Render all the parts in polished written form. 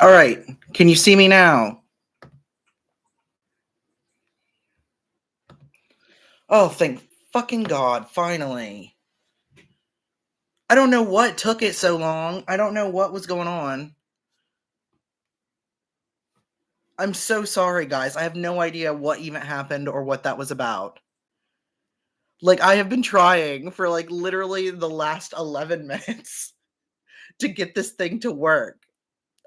All right. Can you see me now? Oh, thank fucking God, finally. I don't know what took it so long. I don't know what was going on. I'm so sorry, guys. I have no idea what even happened or what that was about. Like, I have been trying for like literally the last 11 minutes to get this thing to work.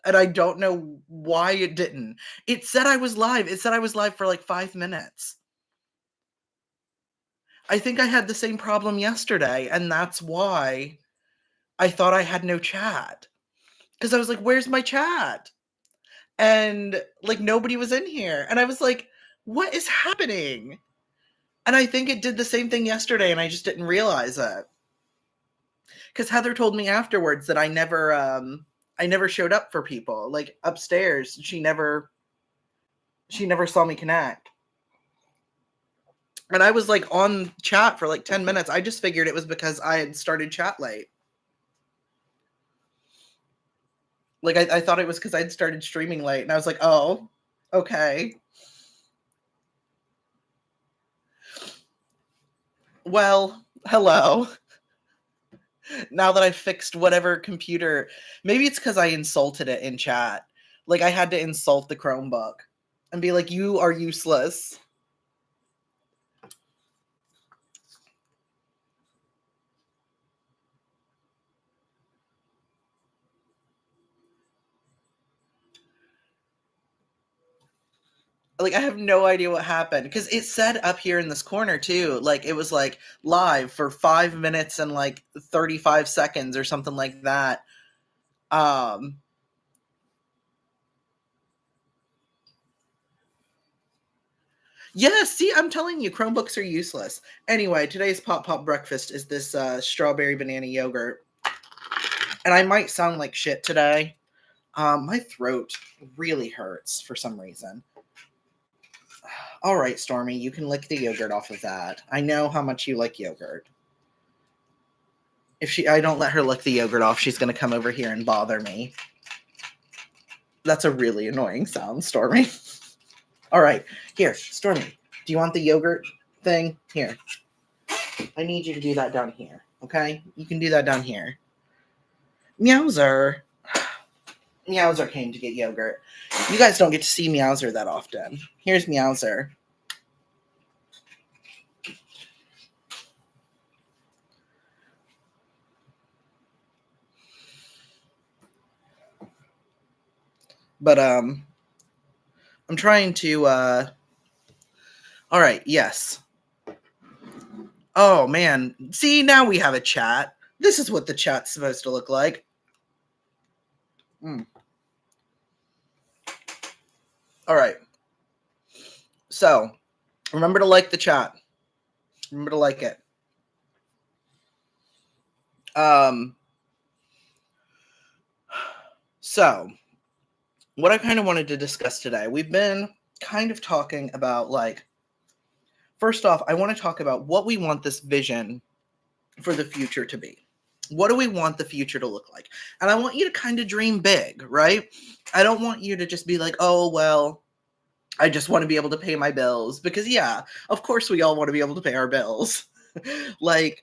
And I don't know why it didn't. It said I was live. It said I was live for like 5 minutes. I think I had the same problem yesterday, and that's why I thought I had no chat. Because I was like, where's my chat? And like nobody was in here. And I was like, what is happening? And I think it did the same thing yesterday, and I just didn't realize it. Because Heather told me afterwards that I never showed up for people. Like upstairs, she never saw me connect. And I was like on chat for like 10 minutes. I just figured it was because I had started chat late. Like I thought it was because I'd started streaming late, and I was like, oh, okay. Well, hello. Now that I fixed whatever computer, maybe it's because I insulted it in chat. Like I had to insult the Chromebook and be like, you are useless. Like I have no idea what happened because it said up here in this corner too, like it was like live for 5 minutes and like 35 seconds or something like that. Um, yeah, see, I'm telling you, Chromebooks are useless. Anyway, today's Pop breakfast is this strawberry banana yogurt, and I might sound like shit today. My throat really hurts for some reason. All right, Stormy, you can lick the yogurt off of that. I know how much you like yogurt. If I don't let her lick the yogurt off, she's gonna come over here and bother me. That's a really annoying sound, Stormy. All right, here, Stormy. Do you want the yogurt thing? Here. I need you to do that down here. Okay, you can do that down here. Meowser. Meowser came to get yogurt. You guys don't get to see Meowser that often. Here's Meowser. But I'm trying to all right, yes. Oh man. See, now we have a chat. This is what the chat's supposed to look like. All right. So, remember to like the chat. Remember to like it. So, what I kind of wanted to discuss today, we've been kind of talking about like first off, I want to talk about what we want this vision for the future to be. What do we want the future to look like? And I want you to kind of dream big, right? I don't want you to just be like, oh, well, I just want to be able to pay my bills. Because, yeah, of course we all want to be able to pay our bills. Like,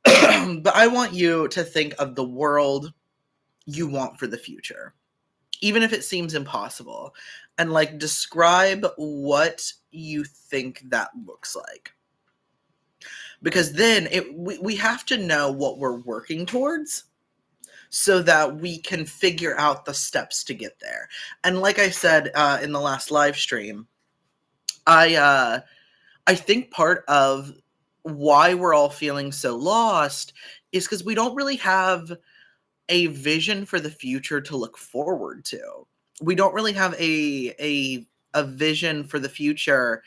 but I want you to think of the world you want for the future, even if it seems impossible, and like describe what you think that looks like. Because then we have to know what we're working towards so that we can figure out the steps to get there. And like I said in the last live stream, I think part of why we're all feeling so lost is because we don't really have a vision for the future to look forward to. We don't really have a vision for the future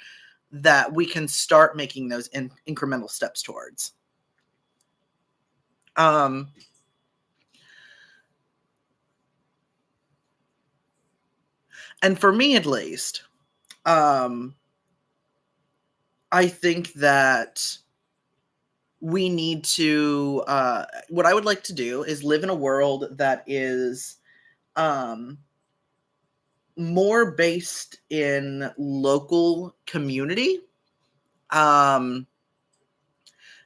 that we can start making those incremental steps towards. Um, and for me, at least, um, I think that we need to. What I would like to do is live in a world that is, um, more based in local community, that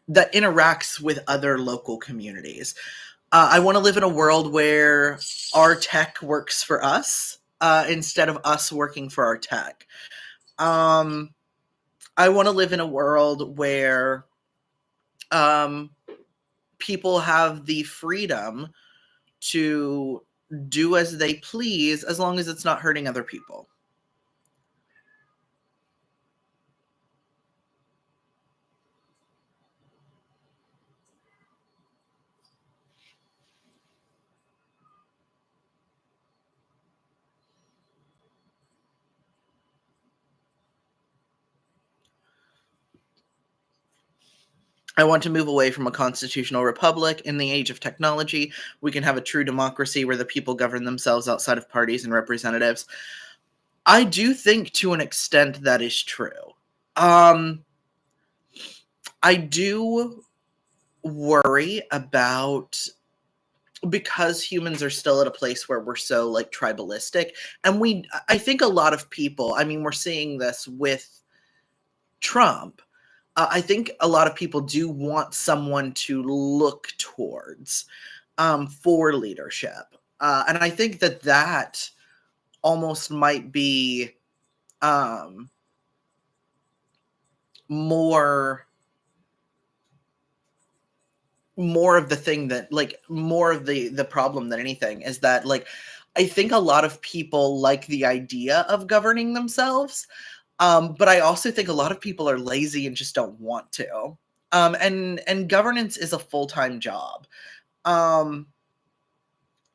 interacts with other local communities. I want to live in a world where our tech works for us, instead of us working for our tech. Um, I want to live in a world where um, people have the freedom to do as they please as long as it's not hurting other people. I want to move away from a constitutional republic. In the age of technology, we can have a true democracy where the people govern themselves outside of parties and representatives. I do think to an extent that is true. Um, I do worry about, because humans are still at a place where we're so like tribalistic, and I think a lot of people, I mean, we're seeing this with Trump. I think a lot of people do want someone to look towards, for leadership. And I think that that almost might be, um, more more of the thing that, like, more of the problem than anything is that, like, I think a lot of people like the idea of governing themselves, but I also think a lot of people are lazy and just don't want to. And governance is a full-time job. Um,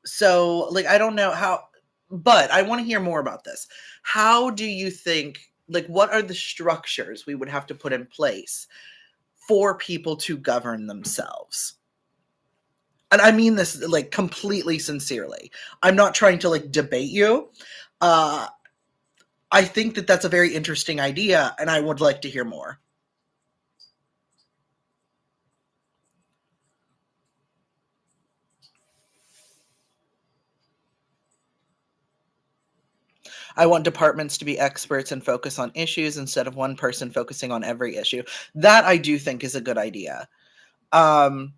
so like I don't know how, but I want to hear more about this. How do you think, like, what are the structures we would have to put in place for people to govern themselves? And I mean this like completely sincerely. I'm not trying to like debate you. Uh, I think that that's a very interesting idea, and I would like to hear more. I want departments to be experts and focus on issues instead of one person focusing on every issue. That I do think is a good idea. Um,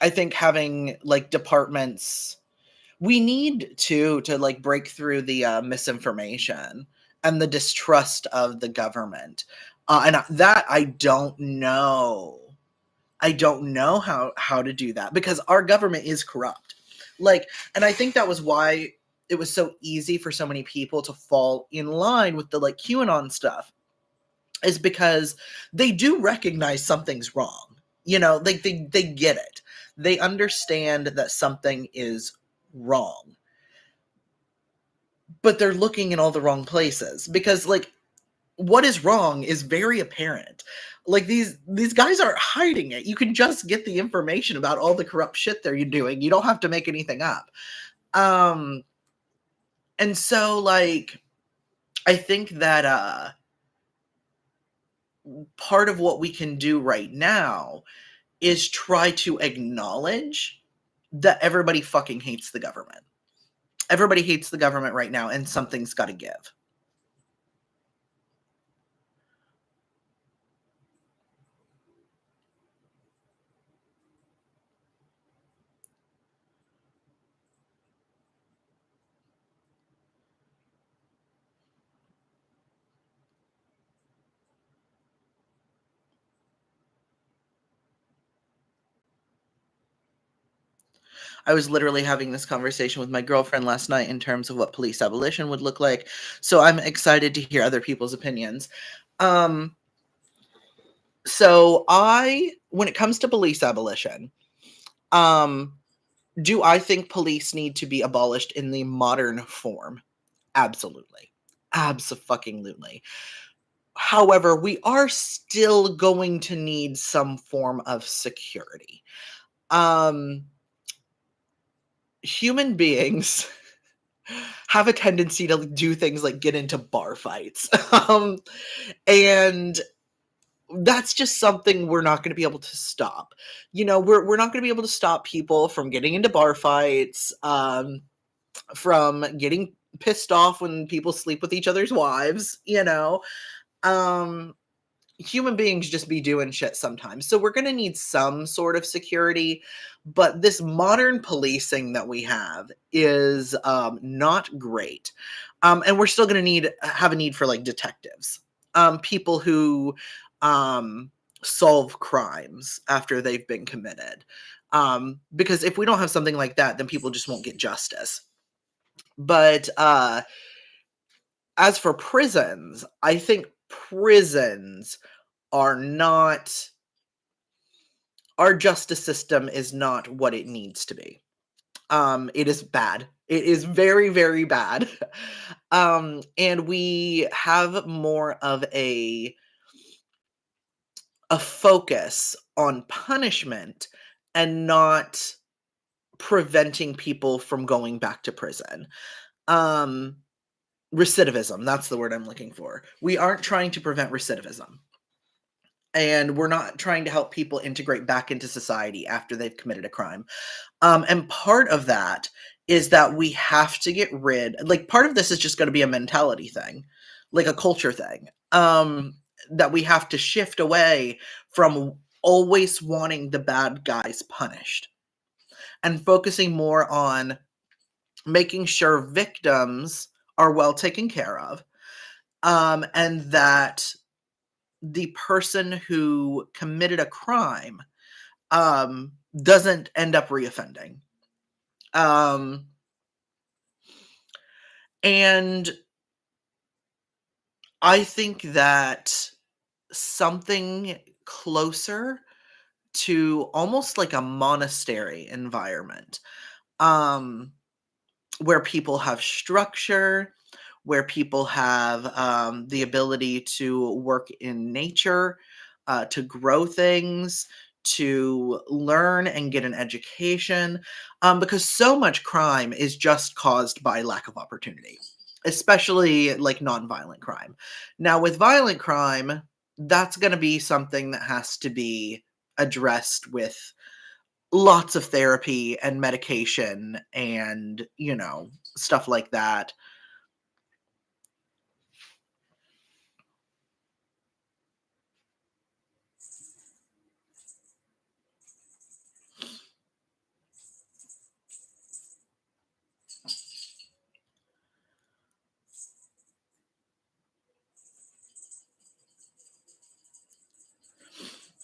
I think having like departments, we need to like break through the misinformation and the distrust of the government. And that I don't know. I don't know how to do that because our government is corrupt. Like, and I think that was why it was so easy for so many people to fall in line with the like QAnon stuff, is because they do recognize something's wrong. You know, they get it. They understand that something is wrong, but they're looking in all the wrong places because like what is wrong is very apparent. Like these guys aren't hiding it. You can just get the information about all the corrupt shit they're doing. You don't have to make anything up. Um and so like I think that part of what we can do right now is try to acknowledge that everybody fucking hates the government. Everybody hates the government right now and something's got to give. I was literally having this conversation with my girlfriend last night in terms of what police abolition would look like. So I'm excited to hear other people's opinions. Um, when it comes to police abolition, um, do I think police need to be abolished in the modern form? Absolutely. Abso-fucking-lutely. However, we are still going to need some form of security. Um, Human beings have a tendency to do things like get into bar fights. And that's just something we're not going to be able to stop. You know, we're not going to be able to stop people from getting into bar fights, from getting pissed off when people sleep with each other's wives, you know. Um, Human beings just be doing shit sometimes. So we're going to need some sort of security, but this modern policing that we have is not great. And we're still going to have a need for like detectives, people who um, solve crimes after they've been committed. Because if we don't have something like that, then people just won't get justice. But as for prisons, I think prisons are not our justice system is not what it needs to be. It is bad. It is very, very bad. And we have more of a focus on punishment and not preventing people from going back to prison. Um, Recidivism, that's the word I'm looking for. We aren't trying to prevent recidivism. And we're not trying to help people integrate back into society after they've committed a crime. And part of that is that we have to get rid, like, part of this is just going to be a mentality thing, like a culture thing, that we have to shift away from always wanting the bad guys punished and focusing more on making sure victims are well taken care of, and that the person who committed a crime doesn't end up reoffending. Um, and I think that something closer to almost like a monastery environment, um, where people have structure, where people have the ability to work in nature, to grow things, to learn and get an education, because so much crime is just caused by lack of opportunity, especially like nonviolent crime. Now, with violent crime, that's going to be something that has to be addressed with lots of therapy and medication and, stuff like that.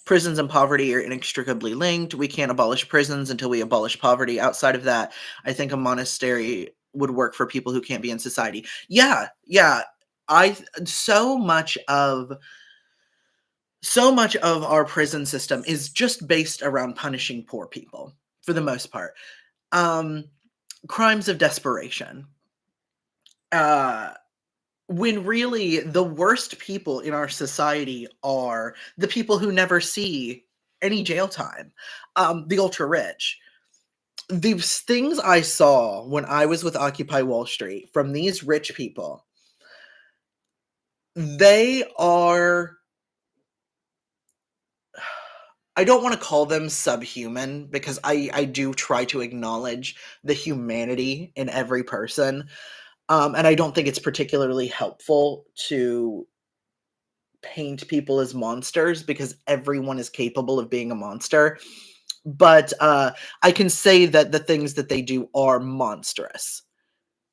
Prisons and poverty are inextricably linked. We can't abolish prisons until we abolish poverty. Outside of that, I think a monastery would work for people who can't be in society. Yeah, yeah. I so much of our prison system is just based around punishing poor people for the most part. Um, Crimes of desperation. Uh when really the worst people in our society are the people who never see any jail time, the ultra rich. These things I saw when I was with Occupy Wall Street from these rich people, they are, I don't want to call them subhuman because I do try to acknowledge the humanity in every person. And I don't think it's particularly helpful to paint people as monsters because everyone is capable of being a monster. But I can say that the things that they do are monstrous.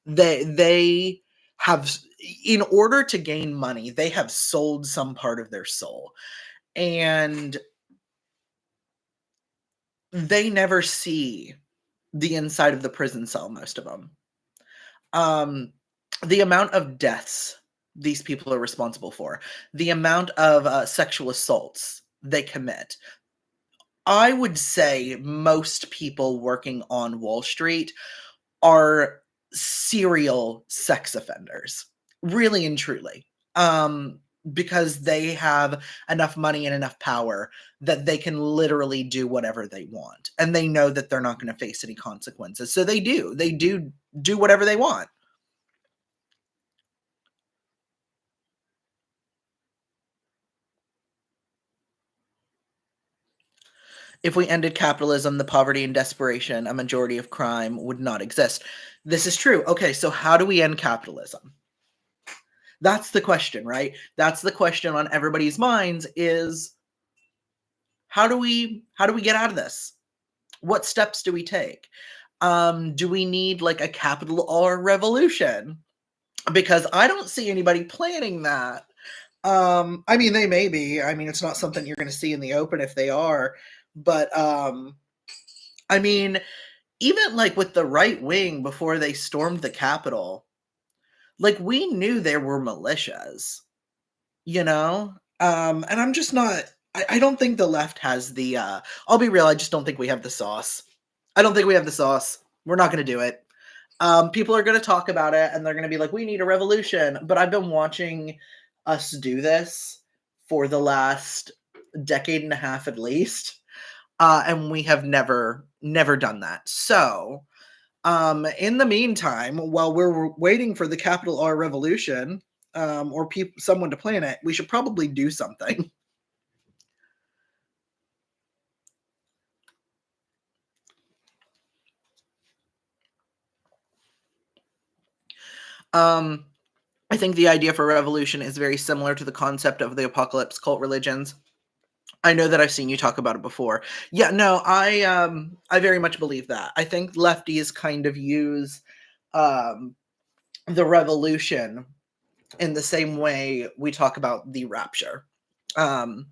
They have, in order to gain money, they have sold some part of their soul, and they never see the inside of the prison cell. Most of them, um, the amount of deaths these people are responsible for, the amount of sexual assaults they commit, I would say most people working on Wall Street are serial sex offenders, really and truly. Because they have enough money and enough power that they can literally do whatever they want. And they know that they're not going to face any consequences. So they do. They do whatever they want. If we ended capitalism, the poverty and desperation, a majority of crime would not exist. This is true. Okay, so how do we end capitalism? That's the question, right? That's the question on everybody's minds is how do we get out of this? What steps do we take? Do we need like a capital R revolution? Because I don't see anybody planning that. I mean, they may be. I mean, it's not something you're going to see in the open if they are. But I mean, even like with the right wing before they stormed the Capitol, like we knew there were militias, you know? And I'm just not. I don't think the left has the. I'll be real. I just don't think we have the sauce. I don't think we have the sauce. We're not going to do it. People are going to talk about it and they're going to be like, we need a revolution. But I've been watching us do this for the last decade and a half at least. And we have never done that. So, in the meantime, while we're waiting for the capital R revolution, or someone to plan it, we should probably do something. I think the idea for revolution is very similar to the concept of the apocalypse cult religions. I know that I've seen you talk about it before. Yeah, no, I very much believe that. I think lefties kind of use the revolution in the same way we talk about the rapture. Um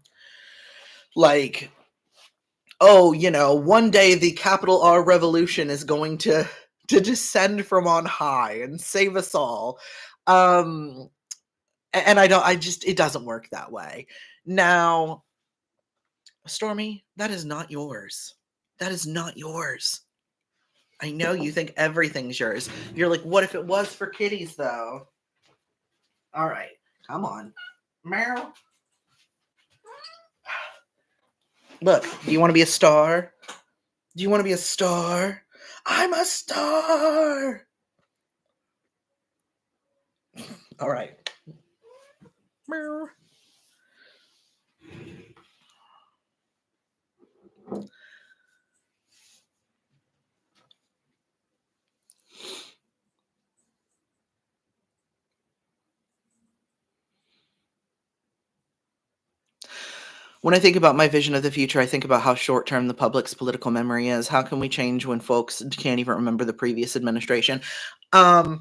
like, oh, one day the capital R revolution is going to descend from on high and save us all. Um and it doesn't work that way. Now, Stormy, that is not yours. That is not yours. I know you think everything's yours. You're like, what if it was for kitties, though? All right, come on. Meryl. Look, do you want to be a star? Do you want to be a star? I'm a star. All right. Meryl. When I think about my vision of the future, I think about how short term the public's political memory is. How can we change when folks can't even remember the previous administration? I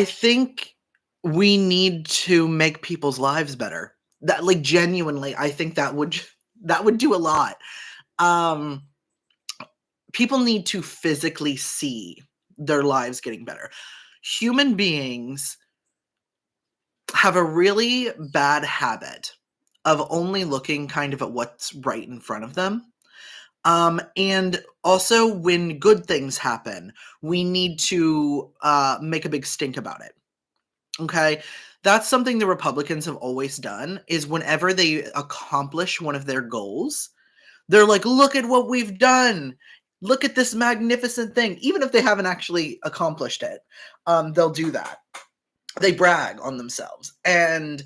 think we need to make people's lives better. That, like, genuinely, I think that would do a lot. People need to physically see their lives getting better. Human beings have a really bad habit of only looking kind of at what's right in front of them. And also, when good things happen, we need to make a big stink about it. Okay? That's something the Republicans have always done, is whenever they accomplish one of their goals, they're like, look at what we've done. Look at this magnificent thing. Even if they haven't actually accomplished it, they'll do that. They brag on themselves. And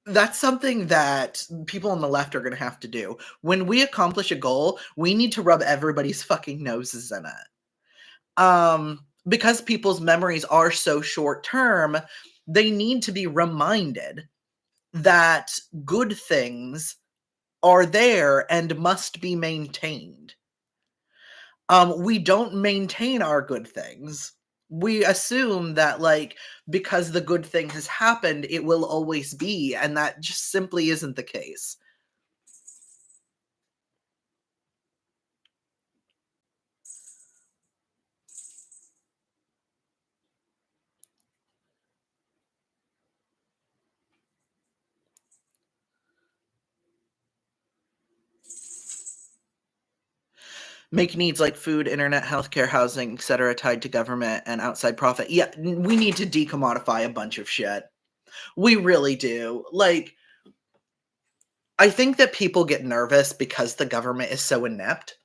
that's something that people on the left are going to have to do. When we accomplish a goal, we need to rub everybody's fucking noses in it. Because people's memories are so short term, they need to be reminded that good things are there and must be maintained. We don't maintain our good things. We assume that, like, because the good thing has happened, it will always be, and that just simply isn't the case. Make needs like food, internet, healthcare, housing, etc., tied to government and outside profit. Yeah, we need to decommodify a bunch of shit. We really do. Like, I think that people get nervous because the government is so inept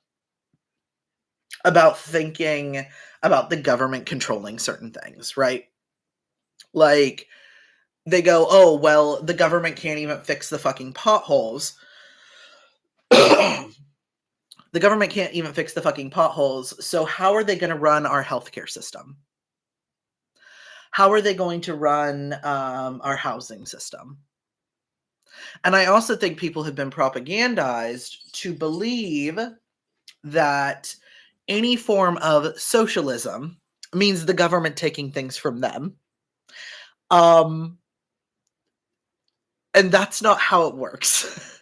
about thinking about the government controlling certain things, right? Like, they go, oh, well, the government can't even fix the fucking potholes. The government can't even fix the fucking potholes. So how are they going to run our healthcare system? How are they going to run our housing system? And I also think people have been propagandized to believe that any form of socialism means the government taking things from them. Um, and that's not how it works.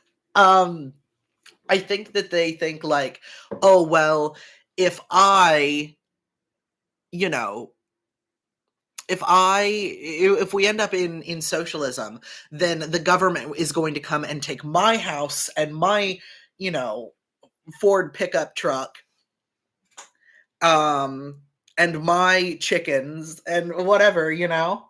I think that they think like, oh, well, if I, you know, if we end up in socialism, then the government is going to come and take my house and my, you know, Ford pickup truck, um, and my chickens and whatever, you know?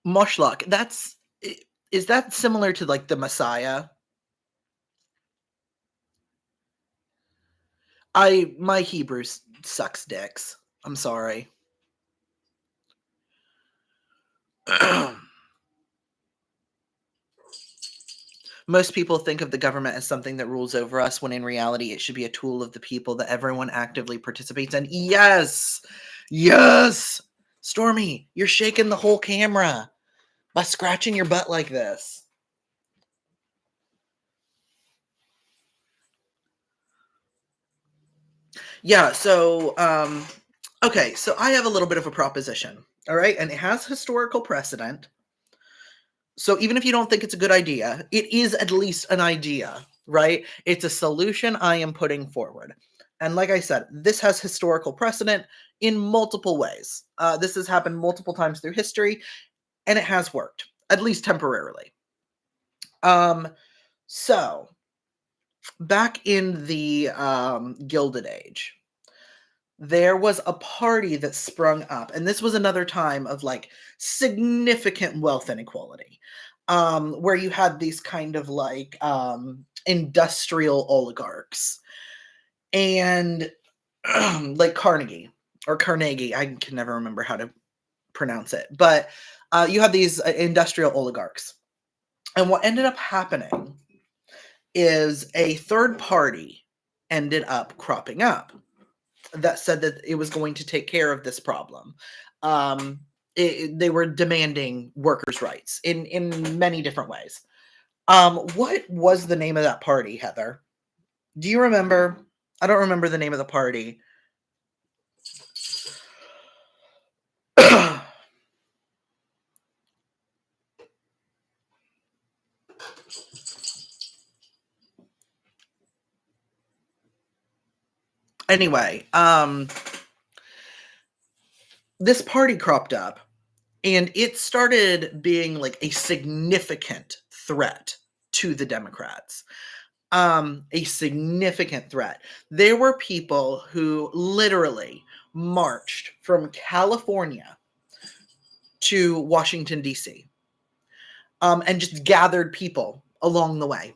Moshlock, is that similar to like the Messiah? My Hebrew sucks dicks. I'm sorry. Most people think of the government as something that rules over us when in reality it should be a tool of the people that everyone actively participates in. Yes. Yes. Stormy, you're shaking the whole camera by scratching your butt like this. Yeah, so okay, so I have a little bit of a proposition, all right? And it has historical precedent. So even if you don't think it's a good idea, it is at least an idea, right? It's a solution I am putting forward. And like I said, this has historical precedent in multiple ways. This has happened multiple times through history, and it has worked, at least temporarily. Um, so back in the Gilded Age, there was a party that sprung up, and this was another time of like significant wealth inequality, where you had these kind of like industrial oligarchs and like Carnegie, I can never remember how to pronounce it, but you had these industrial oligarchs, and what ended up happening is a third party ended up cropping up that said that it was going to take care of this problem. Um, they were demanding workers' rights in many different ways. What was the name of that party, Heather? Do you remember? I don't remember the name of the party. Anyway, this party cropped up and it started being like a significant threat to the Democrats. A significant threat. There were people who literally marched from California to Washington, D.C., and just gathered people along the way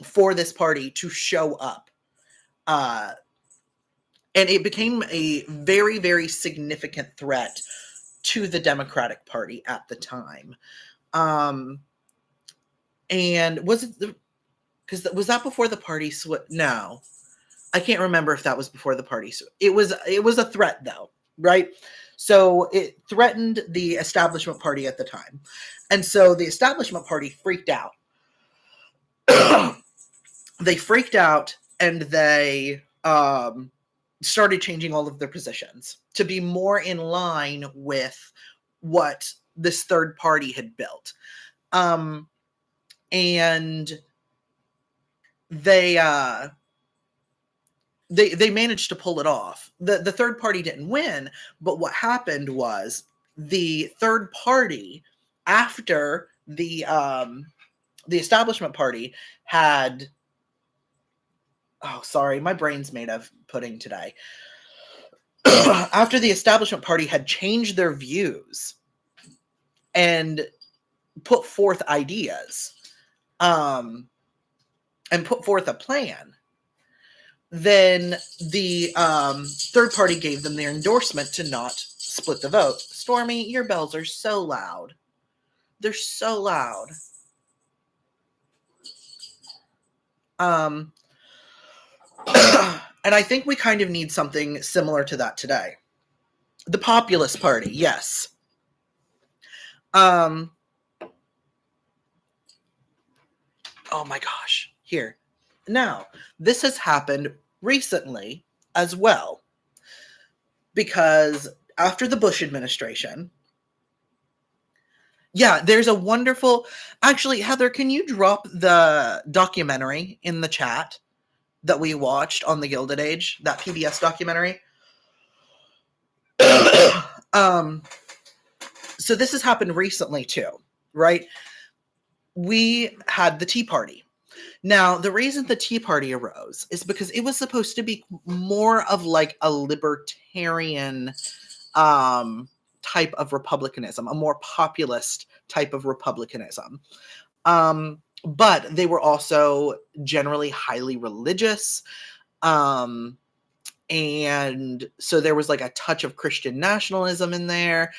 for this party to show up. Uh, and it became a very, very significant threat to the Democratic Party at the time. Um, and was it because was that before the party No, I can't remember if that was before the party. It was a threat though, right? So it threatened the establishment party at the time. And so the establishment party freaked out. They freaked out and they started changing all of their positions to be more in line with what this third party had built. And they they managed to pull it off. The third party didn't win, but what happened was the third party, after the establishment party had oh, sorry, my brain's made of pudding today. After the establishment party had changed their views and put forth ideas, and put forth a plan, then the third party gave them their endorsement to not split the vote. Stormy, your bells are so loud. They're so loud. And I think we kind of need something similar to that today. The Populist Party, yes. Oh my gosh. Here. Now, this has happened recently as well. Because after the Bush administration, yeah, there's a wonderful... Actually, Heather, can you drop the documentary in the chat that we watched on the Gilded Age, that PBS documentary? So this has happened recently too, right? We had the Tea Party. Now, the reason the Tea Party arose is because it was supposed to be more of like a libertarian type of republicanism, a more populist type of republicanism. But they were also generally highly religious. And so there was like a touch of Christian nationalism in there.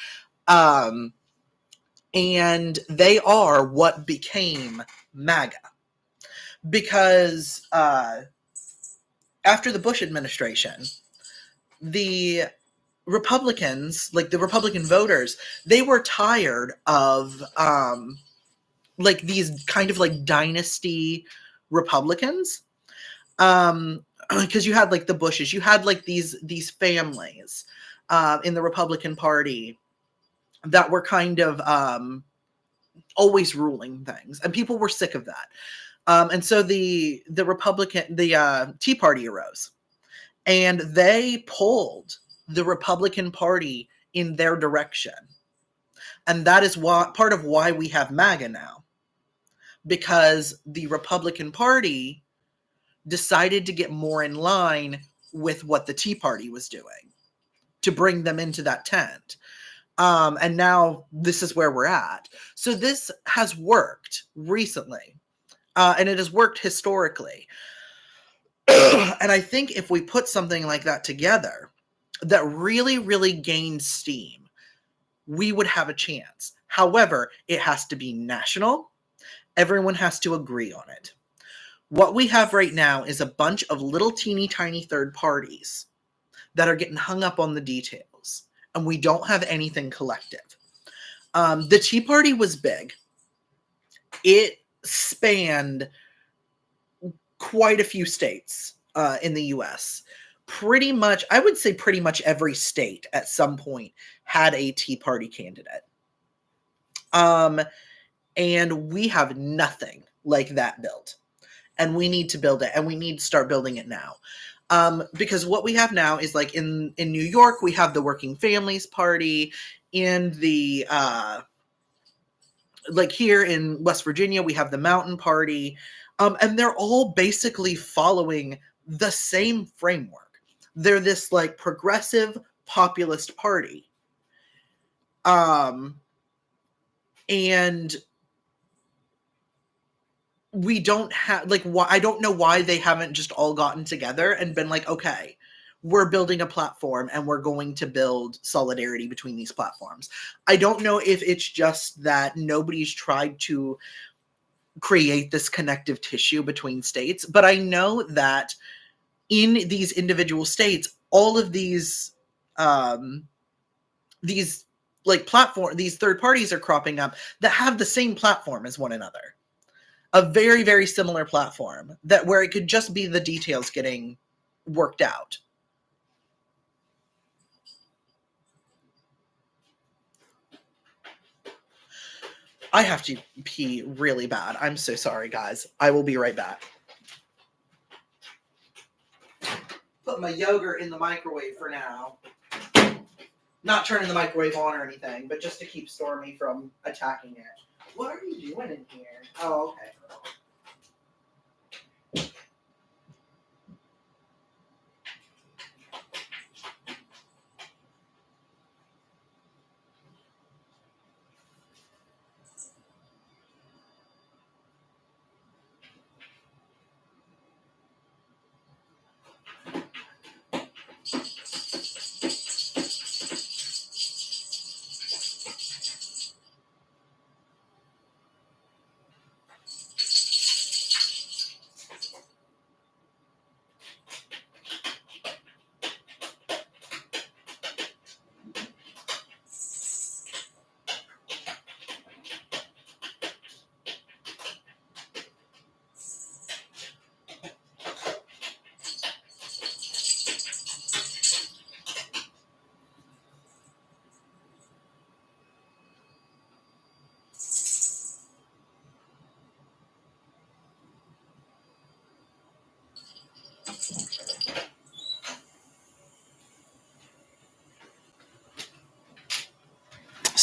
And they are what became MAGA. Because after the Bush administration, the Republicans, like the Republican voters, they were tired of like these kind of like dynasty Republicans. Because you had like the Bushes, you had like these families in the Republican Party that were kind of always ruling things, and people were sick of that. And so the Tea Party arose, and they pulled the Republican Party in their direction. And that is part of why we have MAGA now. Because the Republican Party decided to get more in line with what the Tea Party was doing to bring them into that tent. And now this is where we're at. So this has worked recently. And it has worked historically. And I think if we put something like that together that really, really gained steam, we would have a chance. However, it has to be national. Everyone has to agree on it. What we have right now is a bunch of little teeny tiny third parties that are getting hung up on the details, and we don't have anything collective. The Tea Party was big. It spanned quite a few states in the U.S. Pretty much, I would say pretty much every state at some point had a Tea Party candidate. And we have nothing like that built. And we need to build it, and we need to start building it now. Because what we have now is like in New York, we have the Working Families Party. In the like here in West Virginia, we have the Mountain Party. And they're all basically following the same framework. They're this like progressive populist party. And we don't have like why I don't know why they haven't just all gotten together and been like, okay, we're building a platform and we're going to build solidarity between these platforms. I don't know if it's just that nobody's tried to create this connective tissue between states, but I know that in these individual states, all of these like these third parties are cropping up that have the same platform as one another. A very, very similar platform that where it could just be the details getting worked out. I have to pee really bad. I'm so sorry, guys. I will be right back. Put my yogurt in the microwave for now. Not turning the microwave on or anything, but just to keep Stormy from attacking it. What are you doing in here? Oh, okay.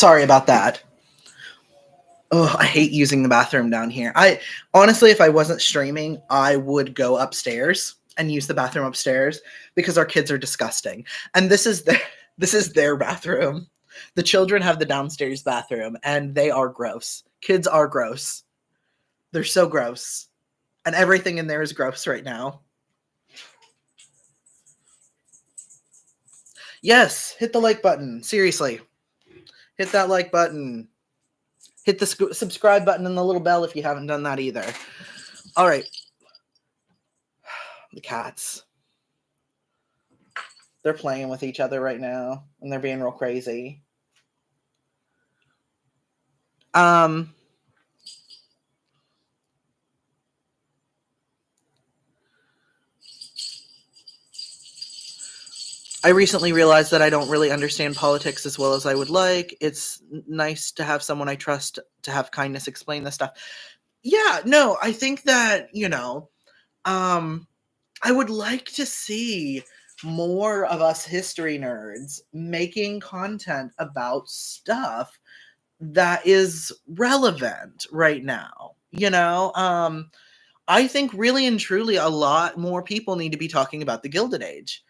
Sorry about that. Oh, I hate using the bathroom down here. I honestly, if I wasn't streaming, I would go upstairs and use the bathroom upstairs because our kids are disgusting. And this is their bathroom. The children have the downstairs bathroom and they are gross. Kids are gross. They're so gross. And everything in there is gross right now. Yes, hit the like button. Seriously. Hit that like button. Hit the subscribe button and the little bell if you haven't done that either. All right. The cats. They're playing with each other right now, and they're being real crazy. I recently realized that I don't really understand politics as well as I would like. It's nice to have someone I trust to have kindness explain this stuff. Yeah, no, I think that, I would like to see more of us history nerds making content about stuff that is relevant right now. I think really and truly a lot more people need to be talking about the Gilded Age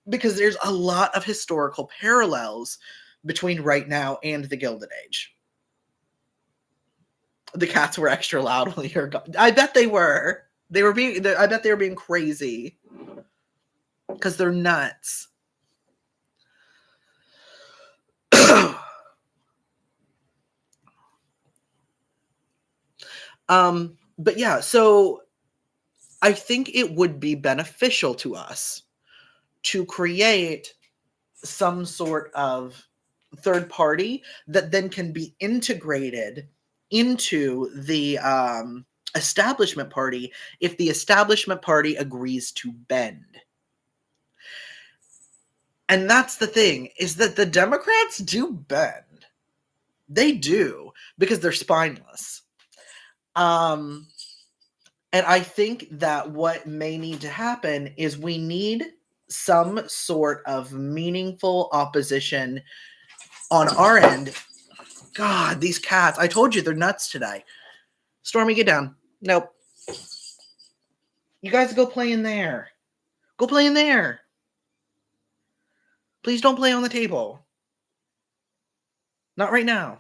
because there's a lot of historical parallels between right now and the Gilded Age. The cats were extra loud while you're gone. I bet they were. I bet they were being crazy because they're nuts. But yeah, so I think it would be beneficial to us to create some sort of third party that then can be integrated into the establishment party if the establishment party agrees to bend. And that's the thing, is that the Democrats do bend. They do, because they're spineless. And I think that what may need to happen is we need some sort of meaningful opposition on our end. God, these cats. I told you they're nuts today. Stormy, get down. Nope. You guys go play in there. Go play in there. Please don't play on the table. Not right now.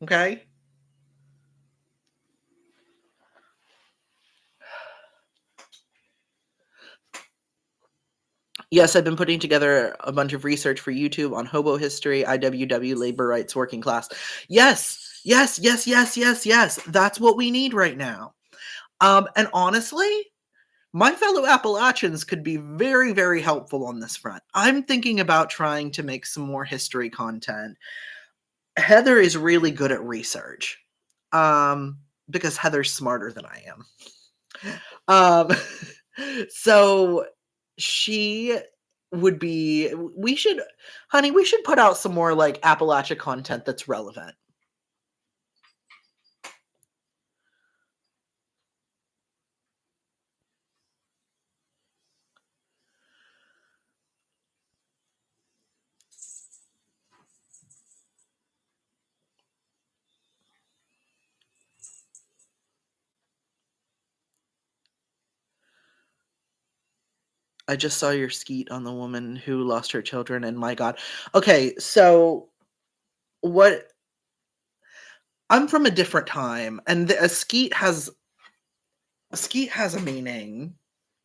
Okay? Yes, I've been putting together a bunch of research for YouTube on hobo history, IWW, labor rights, working class. Yes, yes, yes, yes, yes, yes. That's what we need right now. And honestly, my fellow Appalachians could be very, very helpful on this front. I'm thinking about trying to make some more history content. Heather is really good at research, because Heather's smarter than I am. So she would be. We should put out some more like Appalachia content that's relevant. I just saw your skeet on the woman who lost her children, and my God. Okay, so what? I'm from a different time, and a skeet has a meaning.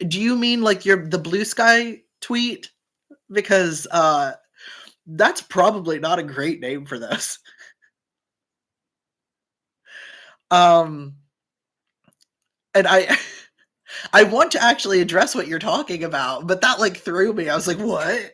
Do you mean like the blue sky tweet? Because that's probably not a great name for this. And I want to actually address what you're talking about, but that like threw me. I was like, what?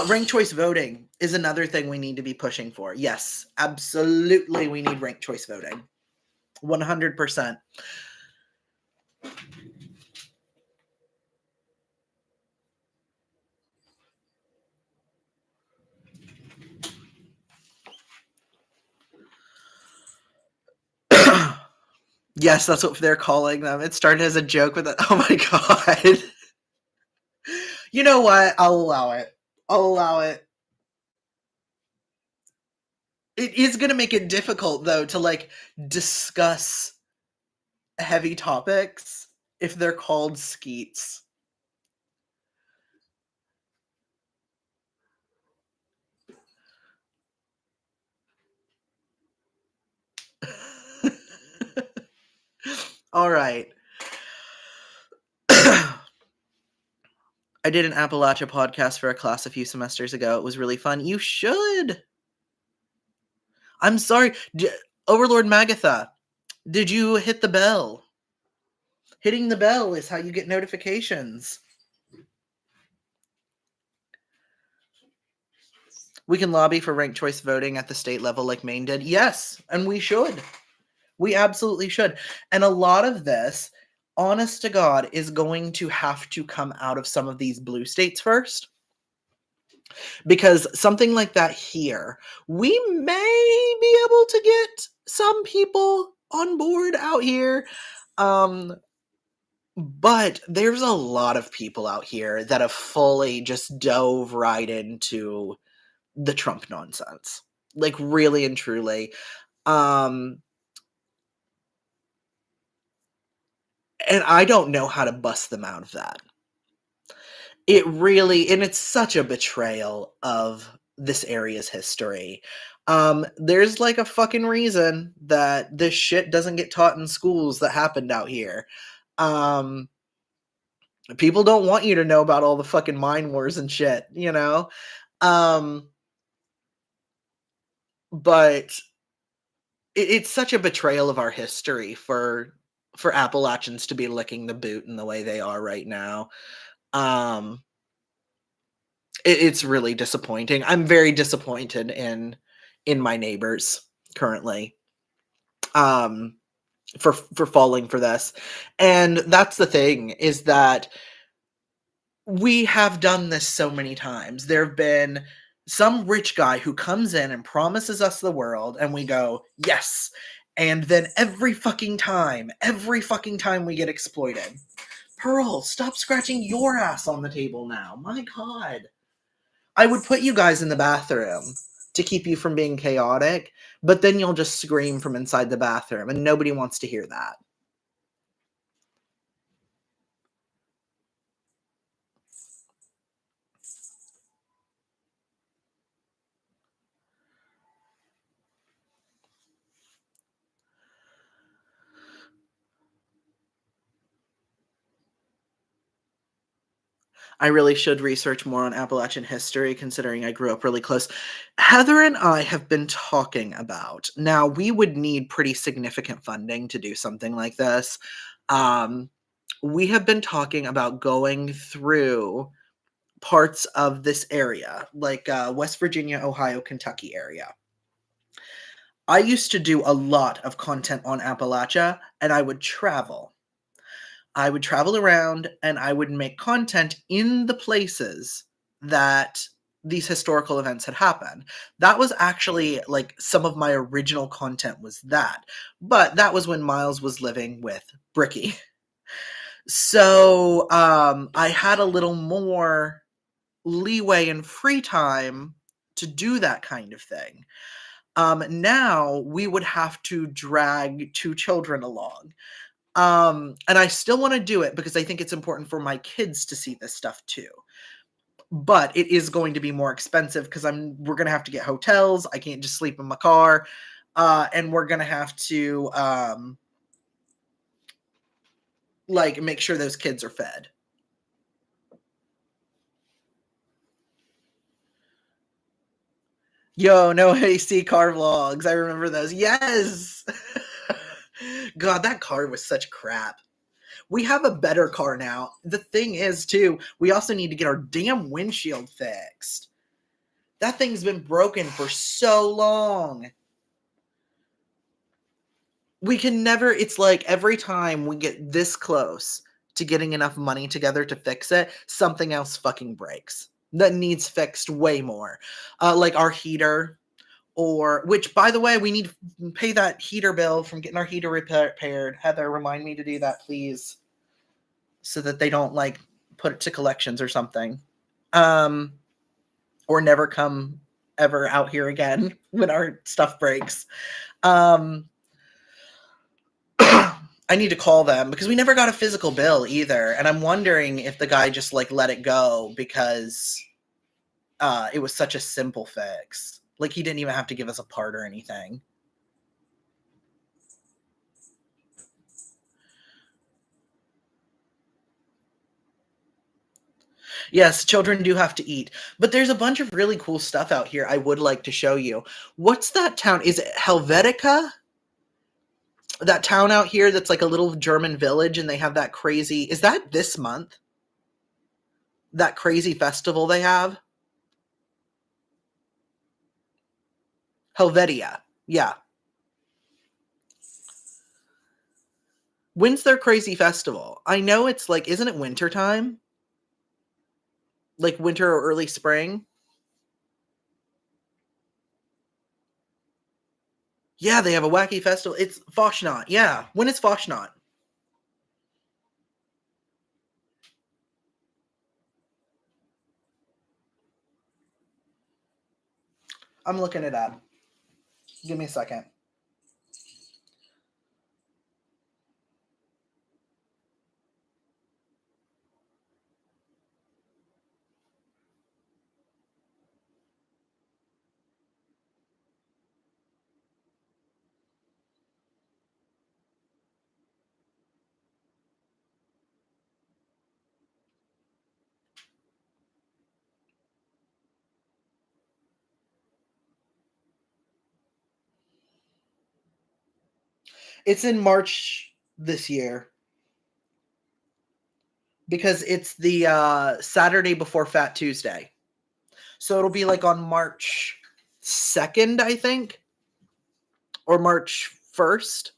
Ranked choice voting is another thing we need to be pushing for. Yes, absolutely. We need ranked choice voting. 100%. Yes, that's what they're calling them. It started as a joke, but oh my god. You know what? I'll allow it. I'll allow it. It is going to make it difficult, though, to like discuss heavy topics if they're called skeets. All right. I did an Appalachia podcast for a class a few semesters ago. It was really fun. You should. I'm sorry. Overlord Magatha, did you hit the bell? Hitting the bell is how you get notifications. We can lobby for ranked choice voting at the state level like Maine did. Yes, and we should. We absolutely should. And a lot of this, honest to God, is going to have to come out of some of these blue states first. Because something like that here, we may be able to get some people on board out here. But there's a lot of people out here that have fully just dove right into the Trump nonsense. Like, really and truly. And I don't know how to bust them out of that. It really, and it's such a betrayal of this area's history. There's like a fucking reason that this shit doesn't get taught in schools that happened out here. People don't want you to know about all the fucking mine wars and shit, you know? But it's such a betrayal of our history for Appalachians to be licking the boot in the way they are right now. It's really disappointing. I'm very disappointed in my neighbors currently for falling for this. And that's the thing, is that we have done this so many times. There have been some rich guy who comes in and promises us the world, and we go, yes. And then every fucking time we get exploited. Pearl, stop scratching your ass on the table now. My God. I would put you guys in the bathroom to keep you from being chaotic, but then you'll just scream from inside the bathroom, and nobody wants to hear that. I really should research more on Appalachian history, considering I grew up really close. Heather and I have been talking about, now we would need pretty significant funding to do something like this. We have been talking about going through parts of this area, like West Virginia, Ohio, Kentucky area. I used to do a lot of content on Appalachia, and I would travel. I would travel around and I would make content in the places that these historical events had happened. That was actually like some of my original content was that. But that was when Miles was living with Bricky. So I had a little more leeway and free time to do that kind of thing. Now we would have to drag 2 children along. And I still want to do it because I think it's important for my kids to see this stuff too. But it is going to be more expensive because we're gonna have to get hotels. I can't just sleep in my car. And we're gonna have to like make sure those kids are fed. Yo, no AC car vlogs. I remember those. Yes. God, that car was such crap. We have a better car now. The thing is, too, we also need to get our damn windshield fixed. That thing's been broken for so long. We can never, it's like every time we get this close to getting enough money together to fix it, something else fucking breaks that needs fixed way more. Like our heater Or, which, by the way, we need to pay that heater bill from getting our heater repaired. Heather, remind me to do that, please, so that they don't like put it to collections or something, or never come ever out here again when our stuff breaks. I need to call them because we never got a physical bill either, and I'm wondering if the guy just like let it go because it was such a simple fix. Like, he didn't even have to give us a part or anything. Yes, children do have to eat. But there's a bunch of really cool stuff out here I would like to show you. What's that town? Is it Helvetica? That town out here that's like a little German village, and they have that crazy... Is that this month? That crazy festival they have? Helvetia. Yeah. When's their crazy festival? I know it's like, isn't it winter time? Like winter or early spring? Yeah, they have a wacky festival. It's Foshnot. Yeah. When is Foshnot? I'm looking it up. Give me a second. It's in March this year because it's the Saturday before Fat Tuesday. So it'll be like on March 2nd, I think, or March 1st.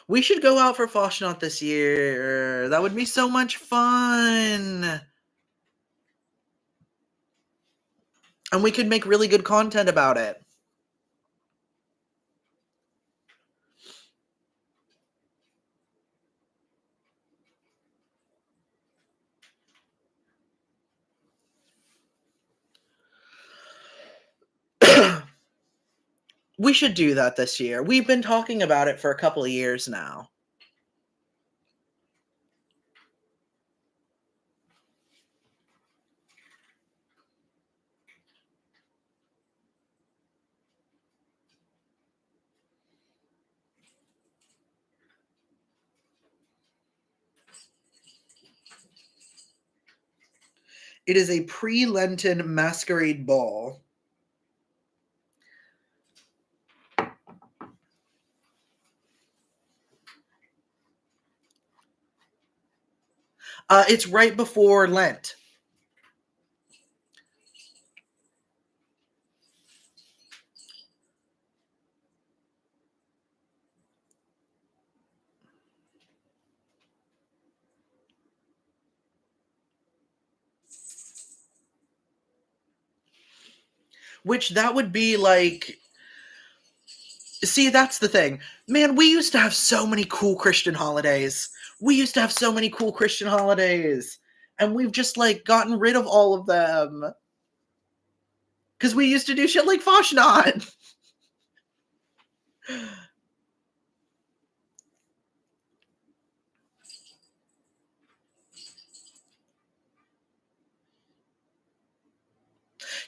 We should go out for Foshnot this year. That would be so much fun. And we could make really good content about it. We should do that this year. We've been talking about it for a couple of years now. It is a pre-Lenten masquerade ball. It's right before Lent. Which that would be like... See, that's the thing. Man, we used to have so many cool Christian holidays. And we've just like gotten rid of all of them. Because we used to do shit like Foshnot.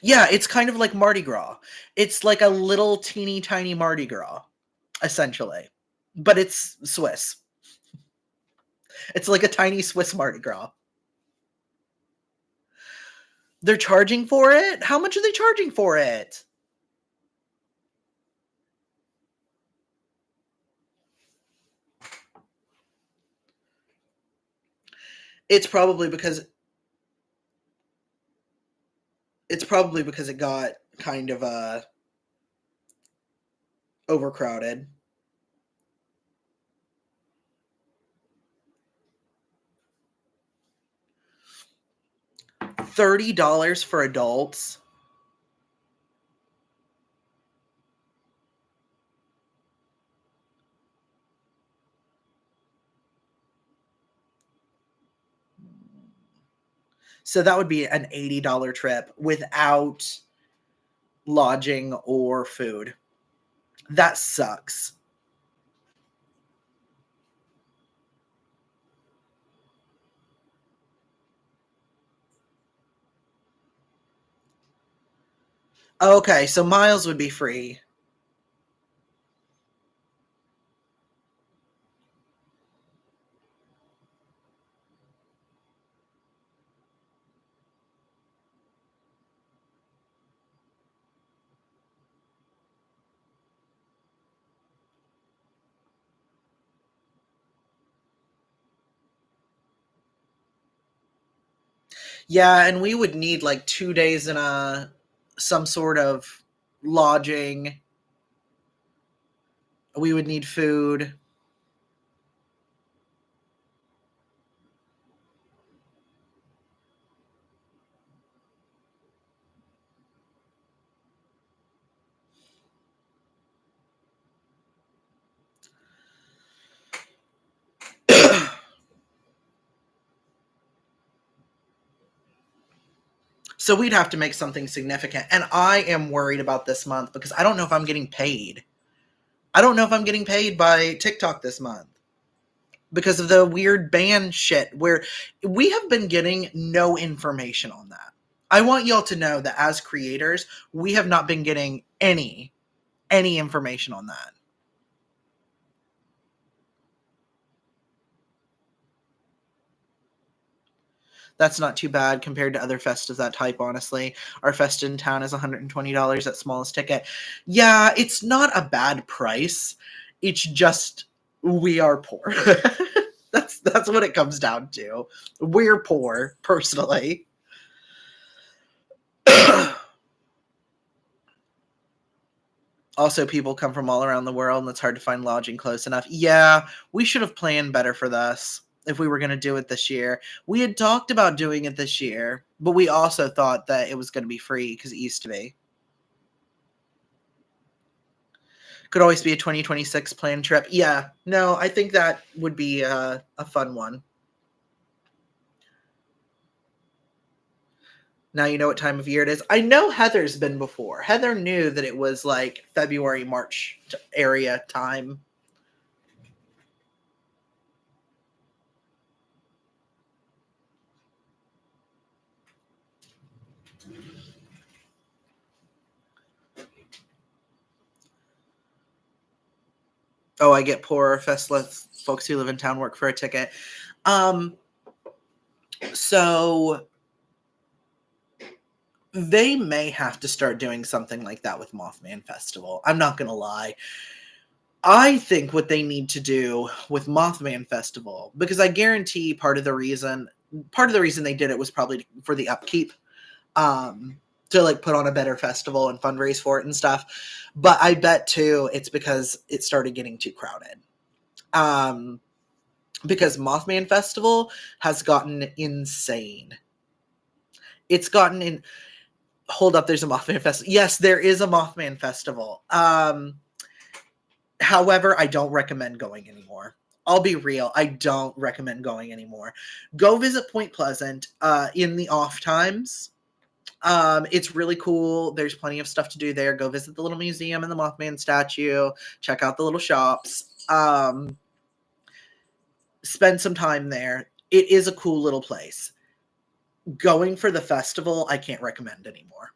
Yeah, it's kind of like Mardi Gras. It's like a little teeny tiny Mardi Gras, essentially. But it's Swiss. It's like a tiny Swiss Mardi Gras. They're charging for it? How much are they charging for it? It's probably because it got kind of overcrowded. $30 for adults. So that would be an $80 trip without lodging or food. That sucks. Okay, so miles would be free. Yeah, and we would need like 2 days in a some sort of lodging. We would need food. So we'd have to make something significant. And I am worried about this month because I don't know if I'm getting paid. I don't know if I'm getting paid by TikTok this month because of the weird ban shit where we have been getting no information on that. I want y'all to know that as creators, we have not been getting any information on that. That's not too bad compared to other fests of that type, honestly. Our fest in town is $120 at smallest ticket. Yeah, it's not a bad price. It's just we are poor. That's what it comes down to. We're poor, personally. Also, people come from all around the world and it's hard to find lodging close enough. Yeah, we should have planned better for this if we were going to do it this year. We had talked about doing it this year, but we also thought that it was going to be free because it used to be. Could always be a 2026 planned trip. Yeah, no, I think that would be a fun one. Now you know what time of year it is. I know Heather's been before. Heather knew that it was like February, March area time. Oh, I get poor festless folks who live in town work for a ticket. Um, so they may have to start doing something like that with Mothman Festival. I'm not gonna lie. I think what they need to do with Mothman Festival, because I guarantee part of the reason they did it was probably for the upkeep, um, to like put on a better festival and fundraise for it and stuff. But I bet too it's because it started getting too crowded. Um, because Mothman Festival has gotten insane. It's gotten in. Hold up, there's a Mothman Festival. Yes, there is a Mothman Festival. However, I don't recommend going anymore. I'll be real. I don't recommend going anymore. Go visit Point Pleasant in the off times. It's really cool. There's plenty of stuff to do there. Go visit the little museum and the Mothman statue. Check out the little shops. Spend some time there. It is a cool little place. Going for the festival, I can't recommend anymore.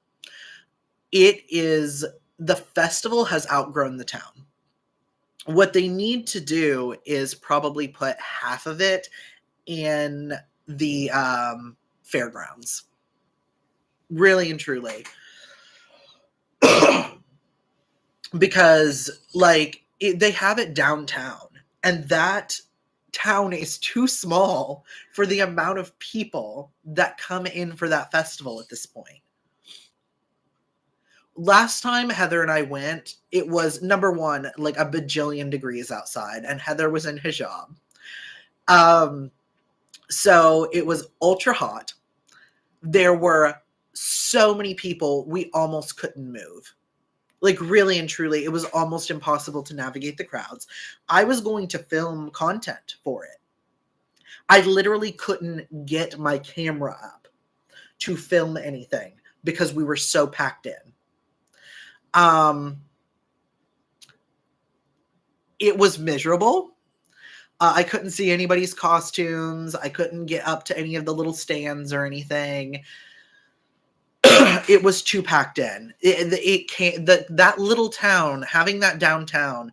The festival has outgrown the town. What they need to do is probably put half of it in the fairgrounds. Really and truly. Because they have it downtown and that town is too small for the amount of people that come in for that festival at this point. Last time Heather and I went, it was number one, like a bajillion degrees outside, and Heather was in hijab. So it was ultra hot. there were so many people, we almost couldn't move. Like, really and truly, it was almost impossible to navigate the crowds. I was going to film content for it. I literally couldn't get my camera up to film anything because we were so packed in. It was miserable. I couldn't see anybody's costumes. I couldn't get up to any of the little stands or anything. It was too packed in. It can't, that little town, having that downtown,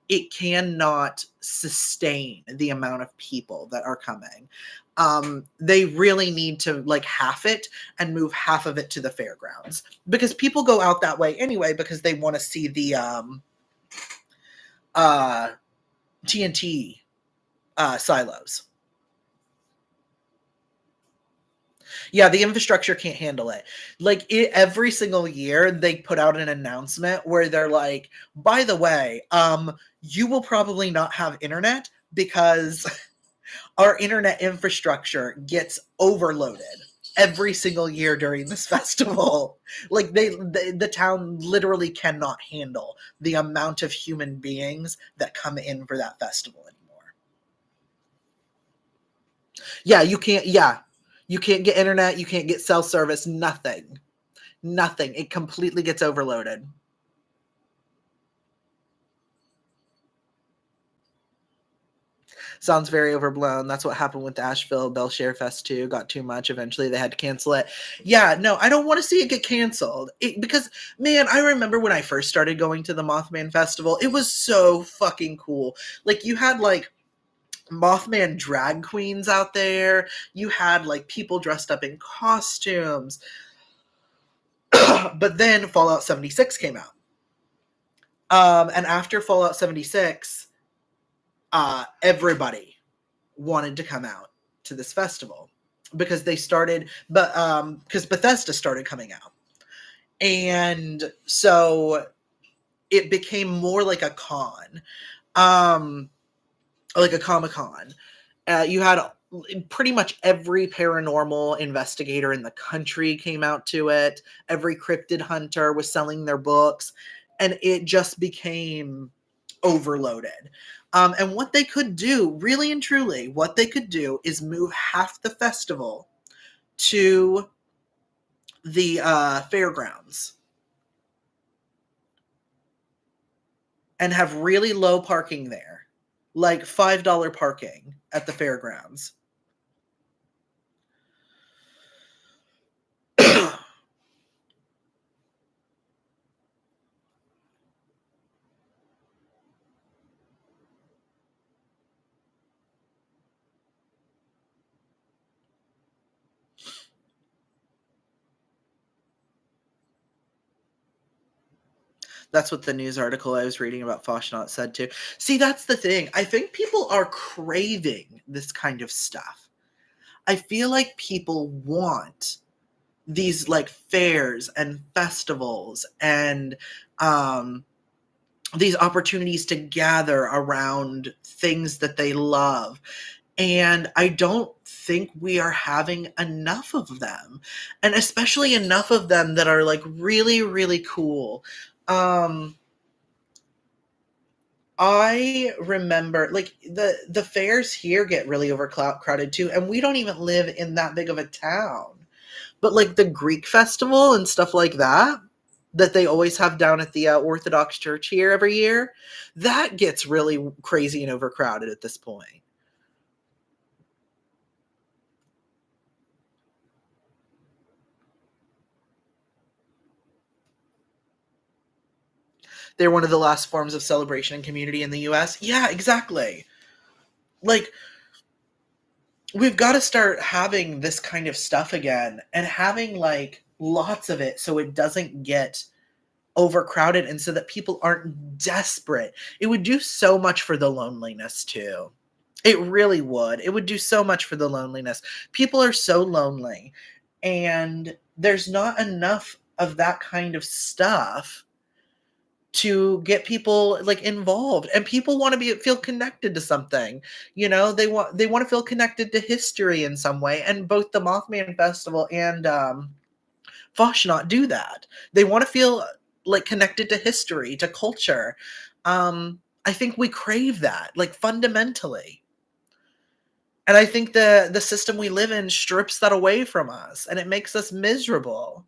it cannot sustain the amount of people that are coming. They really need to like half it and move half of it to the fairgrounds, because people go out that way anyway because they want to see the TNT silos. Yeah, the infrastructure can't handle it. Like, every single year they put out an announcement where they're like, by the way, you will probably not have internet because our internet infrastructure gets overloaded every single year during this festival. Like, the town literally cannot handle the amount of human beings that come in for that festival anymore. Yeah, you can't. Yeah, you can't get internet. You can't get cell service. Nothing. Nothing. It completely gets overloaded. Sounds very overblown. That's what happened with Asheville Belshare Fest too. Got too much. Eventually, they had to cancel it. Yeah, no, I don't want to see it get canceled. Because, man, I remember when I first started going to the Mothman Festival. It was so fucking cool. Like, you had like Mothman drag queens out there. You had like people dressed up in costumes. But then Fallout 76 came out. And after Fallout 76, everybody wanted to come out to this festival because they started, but because Bethesda started coming out. And so it became more like a con, like a Comic-Con. You had pretty much every paranormal investigator in the country came out to it. Every cryptid hunter was selling their books, and it just became overloaded. And what they could do, really and truly, what they could do is move half the festival to the fairgrounds and have really low parking there, like $5 parking at the fairgrounds. That's what the news article I was reading about Foshnaut said too. See, that's the thing. I think people are craving this kind of stuff. I feel like people want these like fairs and festivals and these opportunities to gather around things that they love. And I don't think we are having enough of them, and especially enough of them that are like really, really cool. I remember like the fairs here get really overcrowded too, and we don't even live in that big of a town. But like the Greek festival and stuff like that, that they always have down at the Orthodox Church here every year, that gets really crazy and overcrowded at this point. They're one of the last forms of celebration and community in the US. Yeah, exactly. Like, we've got to start having this kind of stuff again and having like lots of it so it doesn't get overcrowded and so that people aren't desperate. It would do so much for the loneliness too. It really would. It would do so much for the loneliness. People are so lonely, and there's not enough of that kind of stuff to get people like involved, and people want to be feel connected to something. They want to feel connected to history in some way, and both the Mothman Festival and Foshnacht do that. They want to feel like connected to history, to culture. I think we crave that, like fundamentally. And I think the system we live in strips that away from us, and it makes us miserable.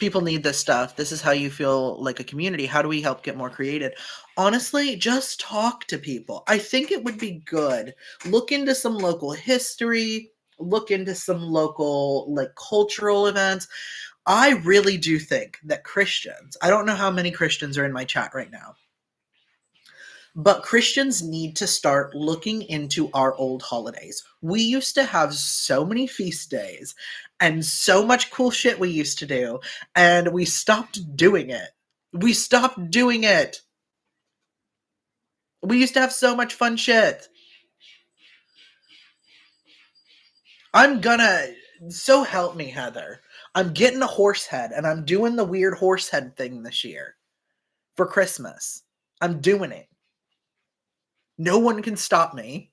People need this stuff. This is how you feel like a community. How do we help get more created? Honestly, just talk to people. I think it would be good. Look into some local history, look into some local like cultural events. I really do think that Christians, I don't know how many Christians are in my chat right now, but Christians need to start looking into our old holidays. We used to have so many feast days and so much cool shit we used to do, and we stopped doing it. We stopped doing it. We used to have so much fun shit. I'm gonna, so help me, Heather. I'm getting a horse head and I'm doing the weird horse head thing this year for Christmas. I'm doing it. No one can stop me.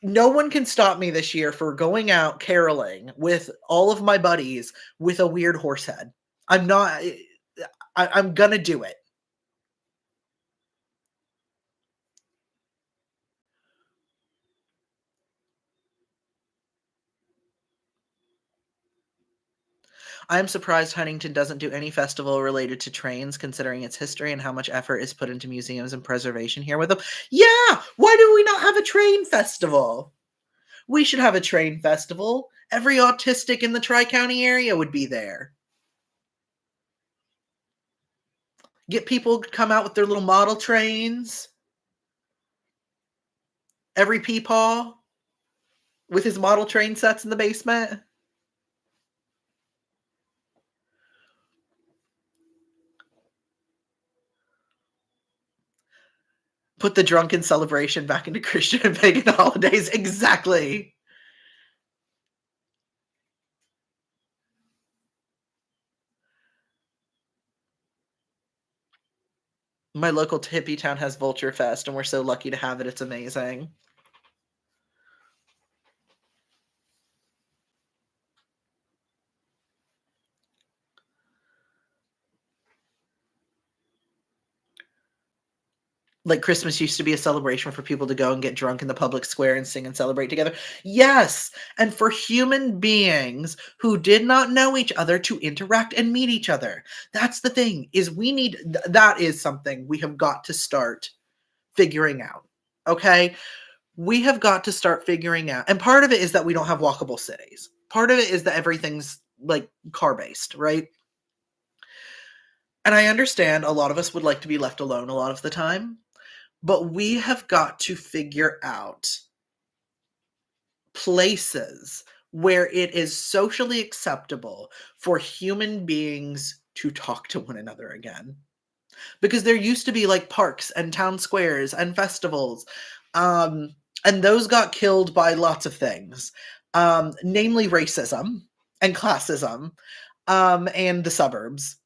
No one can stop me this year for going out caroling with all of my buddies with a weird horse head. I'm not. I'm gonna do it. I'm surprised Huntington doesn't do any festival related to trains, considering its history and how much effort is put into museums and preservation here with them. Yeah, why do we not have a train festival? We should have a train festival. Every autistic in the Tri-County area would be there. Get people to come out with their little model trains. Every peepaw with his model train sets in the basement. Put the drunken celebration back into Christian and pagan holidays. Exactly. My local hippie town has Vulture Fest, and we're so lucky to have it. It's amazing. Like Christmas used to be a celebration for people to go and get drunk in the public square and sing and celebrate together. Yes, and for human beings who did not know each other to interact and meet each other. That's the thing, is we need that is something we have got to start figuring out. Okay? We have got to start figuring out, and part of it is that we don't have walkable cities. Part of it is that everything's like car based, right? And I understand a lot of us would like to be left alone a lot of the time. But we have got to figure out places where it is socially acceptable for human beings to talk to one another again. Because there used to be like parks and town squares and festivals, and those got killed by lots of things, namely racism and classism, and the suburbs.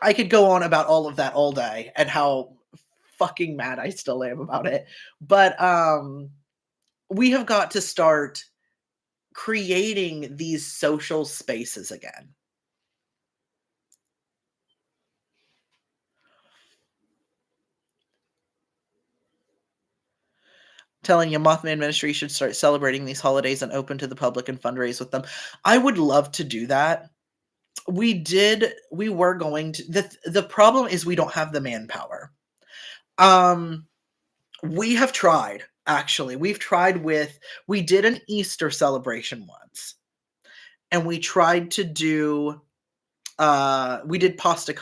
I could go on about all of that all day and how fucking mad I still am about it. But we have got to start creating these social spaces again. Telling you, Mothman Ministry should start celebrating these holidays and open to the public and fundraise with them. I would love to do that. We were going to. The problem is we don't have the manpower. Um, we have tried, actually. We did an Easter celebration once, and we tried to do we did Pasta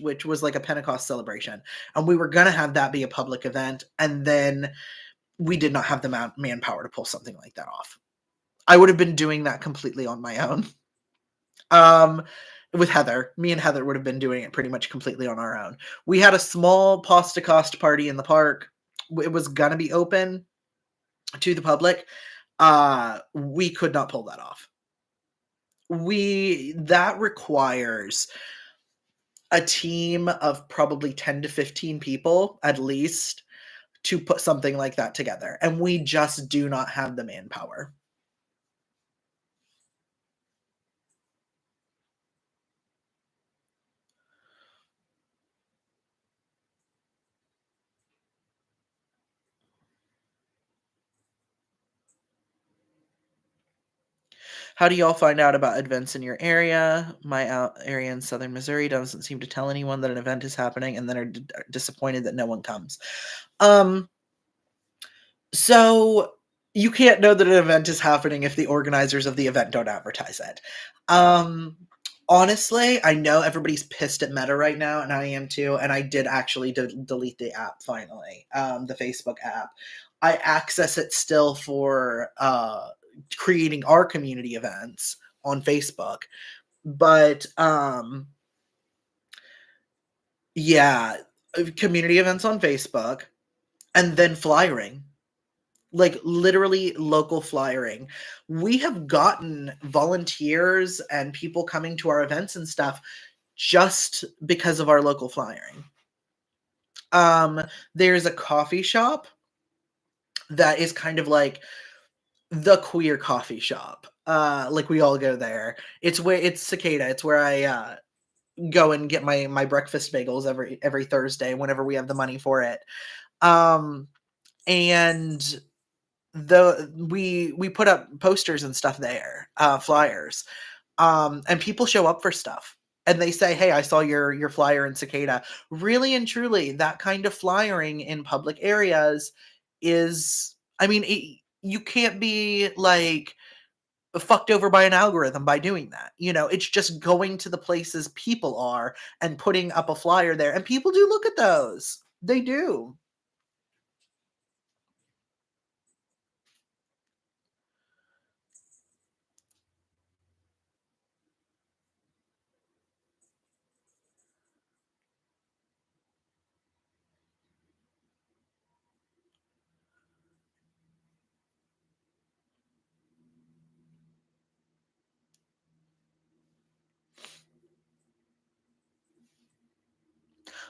which was like a Pentecost celebration, and we were gonna have that be a public event, and then we did not have the manpower to pull something like that off. I would have been doing that completely on my own. Um, with Heather, me and Heather would have been doing it pretty much completely on our own. We had a small Pasta party in the park. It was gonna be open to the public. We could not pull that off. That requires a team of probably 10 to 15 people at least to put something like that together, and we just do not have the manpower. How do y'all find out about events in your area? My area in southern Missouri doesn't seem to tell anyone that an event is happening and then are disappointed that no one comes. Um, so you can't know that an event is happening if the organizers of the event don't advertise it. Um, honestly, I know everybody's pissed at Meta right now, and I am too. And I did actually delete the app finally, the Facebook app. I access it still for creating our community events on Facebook, but yeah, community events on Facebook, and then flyering. Like literally local flyering. We have gotten volunteers and people coming to our events and stuff just because of our local flyering. Um, there's a coffee shop that is kind of like the queer coffee shop. Like we all go there. It's Cicada. It's where I go and get my breakfast bagels every Thursday whenever we have the money for it. Um, and we put up posters and stuff there, flyers, and people show up for stuff, and they say, "Hey, I saw your flyer in Cicada." Really and truly, that kind of flyering in public areas is, I mean, you can't be like fucked over by an algorithm by doing that. It's just going to the places people are and putting up a flyer there, and people do look at those. They do.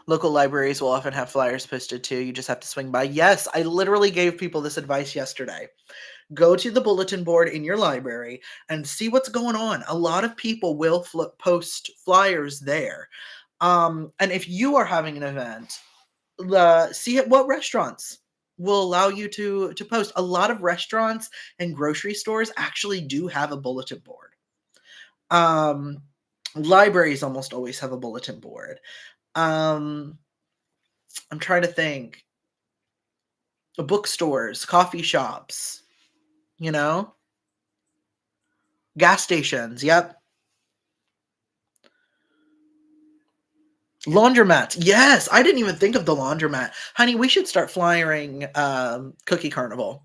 Local libraries will often have flyers posted too. You just have to swing by. Yes, I literally gave people this advice yesterday. Go to the bulletin board in your library and see what's going on. A lot of people will post flyers there. And if you are having an event, see what restaurants will allow you to post. A lot of restaurants and grocery stores actually do have a bulletin board. Um, libraries almost always have a bulletin board. Um, I'm trying to think. Bookstores, coffee shops, you know? Gas stations, yep. Laundromats, yes, I didn't even think of the laundromat. Honey, we should start flyering, Cookie Carnival.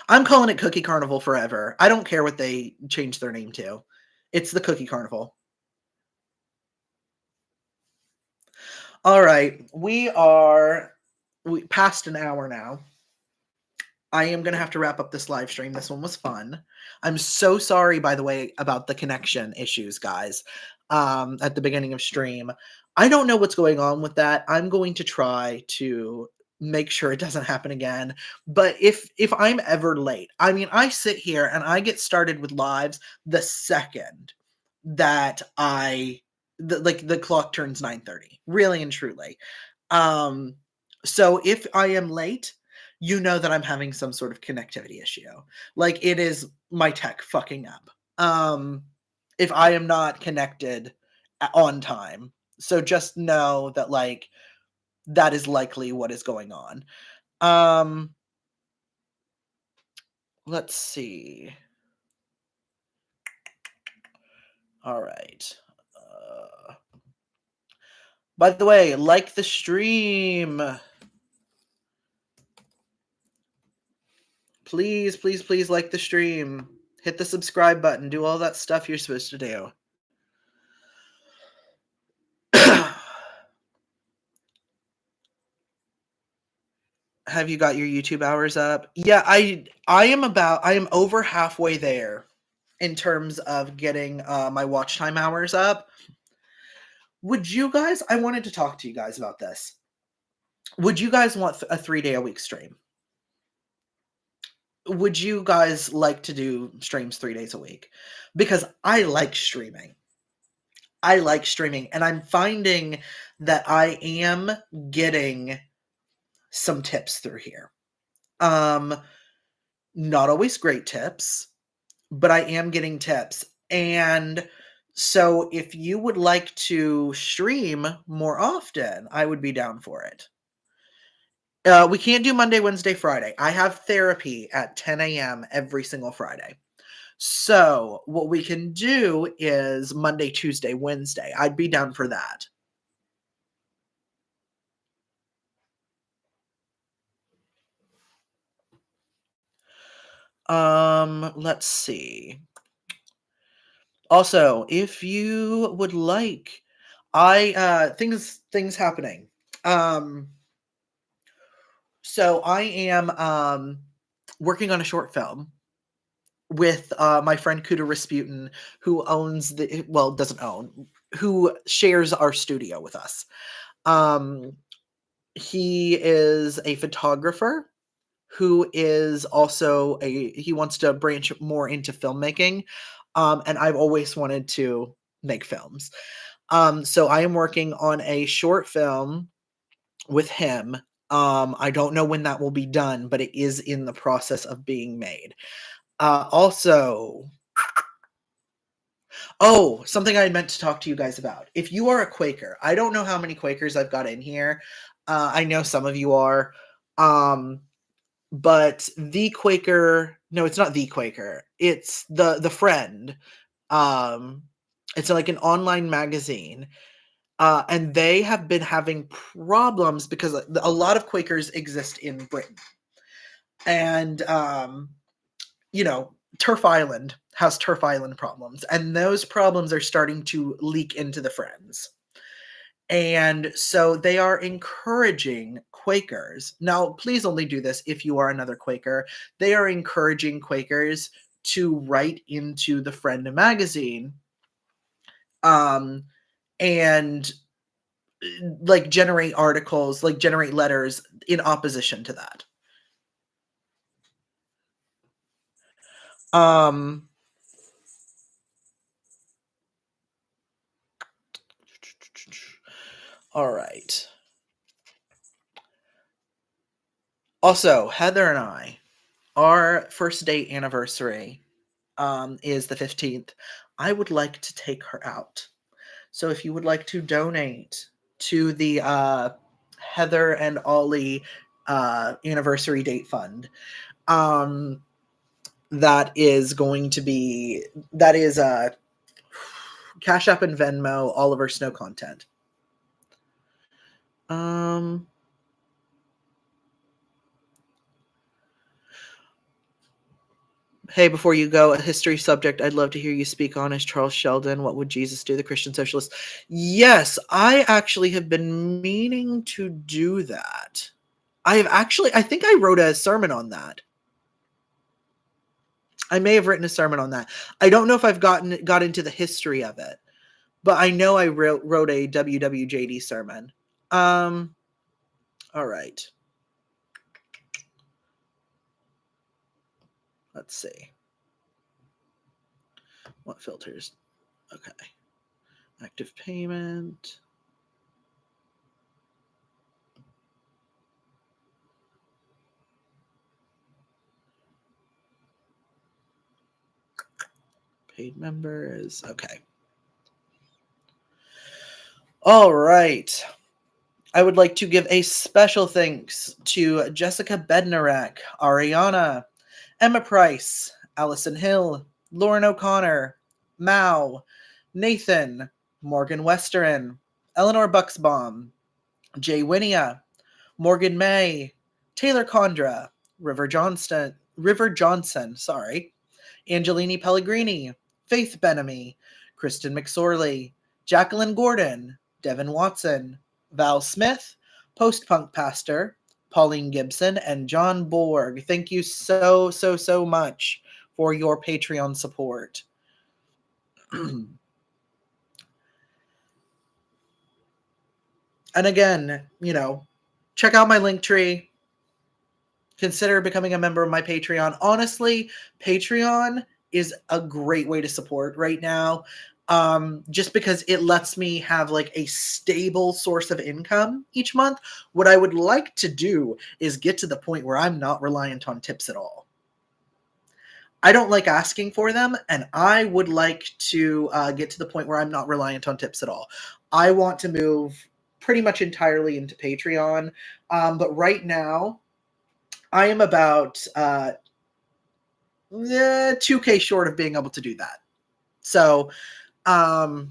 I'm calling it Cookie Carnival forever. I don't care what they change their name to. It's the Cookie Carnival. Alright, we past an hour now. I am gonna have to wrap up this live stream. This one was fun. I'm so sorry, by the way, about the connection issues, guys. At the beginning of stream, I don't know what's going on with that. I'm going to try to make sure it doesn't happen again. But if I'm ever late, I mean, I sit here and I get started with lives the second that like the clock turns 9:30. Really and truly. Um, so if I am late, you know that I'm having some sort of connectivity issue. Like it is my tech fucking up. If I am not connected on time. So just know that like that is likely what is going on. Um let's see. All right. By the way, like the stream. Please, please, please like the stream. Hit the subscribe button. Do all that stuff you're supposed to do. Have you got your YouTube hours up? Yeah, I am over halfway there in terms of getting my watch time hours up. Would you guys, I wanted to talk to you guys about this. Would you guys want a 3-day a week stream? Would you guys like to do streams 3 days a week? Because I like streaming. And I'm finding that I am getting some tips through here. Not always great tips, but I am getting tips. And so if you would like to stream more often, I would be down for it. We can't do Monday, Wednesday, Friday. I have therapy at 10 a.m. every single Friday. So what we can do is Monday, Tuesday, Wednesday. I'd be down for that. Let's see. Also, if you would like, things happening. So I am working on a short film with my friend Kuda Rasputin, who doesn't own, who shares our studio with us. He is a photographer who is also he wants to branch more into filmmaking. And I've always wanted to make films. So I am working on a short film with him. I don't know when that will be done, but it is in the process of being made. Also, something I meant to talk to you guys about. If you are a Quaker, I don't know how many Quakers I've got in here. I know some of you are. But the Quaker, no, it's not the Quaker. It's the Friend. It's like an online magazine. And they have been having problems because a lot of Quakers exist in Britain. And, Turf Island has Turf Island problems. And those problems are starting to leak into the Friends. And so they are encouraging Quakers. Now, please only do this if you are another Quaker. They are encouraging Quakers to write into the Friend magazine, and like generate articles, like generate letters in opposition to that. All right. Also, Heather and I, our first date anniversary is the 15th. I would like to take her out. So if you would like to donate to the Heather and Ollie anniversary date fund, that is Cash App and Venmo, Oliver Snow content. Hey, before you go, a history subject I'd love to hear you speak on is Charles Sheldon. What would Jesus do, the Christian socialist? Yes, I actually have been meaning to do that. I think I wrote a sermon on that. I may have written a sermon on that. I don't know if I've got into the history of it, but I know I wrote a WWJD sermon. All right. Let's see. What filters? Okay. Active payment. Paid members. Okay. All right. I would like to give a special thanks to Jessica Bednarek, Ariana, Emma Price, Allison Hill, Lauren O'Connor, Mao, Nathan, Morgan Westerin, Eleanor Bucksbaum, Jay Winia, Morgan May, Taylor Condra, River Johnson, sorry, Angelini Pellegrini, Faith Benamy, Kristen McSorley, Jacqueline Gordon, Devin Watson, Val Smith, Post Punk Pastor, Pauline Gibson, and John Borg. Thank you so much for your Patreon support. And again, check out my Linktree. Consider becoming a member of my Patreon. Honestly, Patreon is a great way to support right now. Just because it lets me have like a stable source of income each month. What I would like to do is get to the point where I'm not reliant on tips at all. I don't like asking for them, and I would like to get to the point where I'm not reliant on tips at all. I want to move pretty much entirely into Patreon, but right now I am about 2K short of being able to do that. So 2K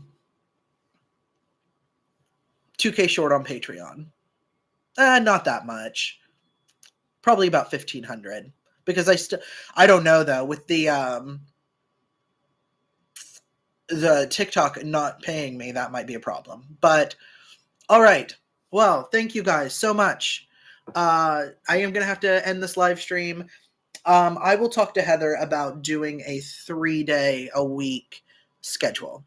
short on Patreon. Not that much. Probably about 1,500. Because I don't know though, with the TikTok not paying me, that might be a problem. But all right. Well, thank you guys so much. I am going to have to end this live stream. I will talk to Heather about doing a 3-day-a-week schedule.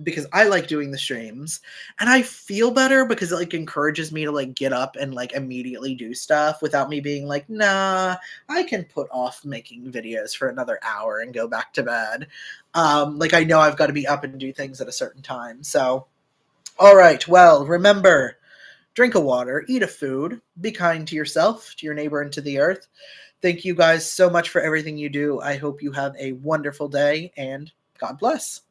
Because I like doing the streams, and I feel better because it like encourages me to like get up and like immediately do stuff without me being like, nah, I can put off making videos for another hour and go back to bed. Like I know I've got to be up and do things at a certain time. So, all right. Well, remember, drink a water, eat a food, be kind to yourself, to your neighbor, and to the earth. Thank you guys so much for everything you do. I hope you have a wonderful day, and God bless.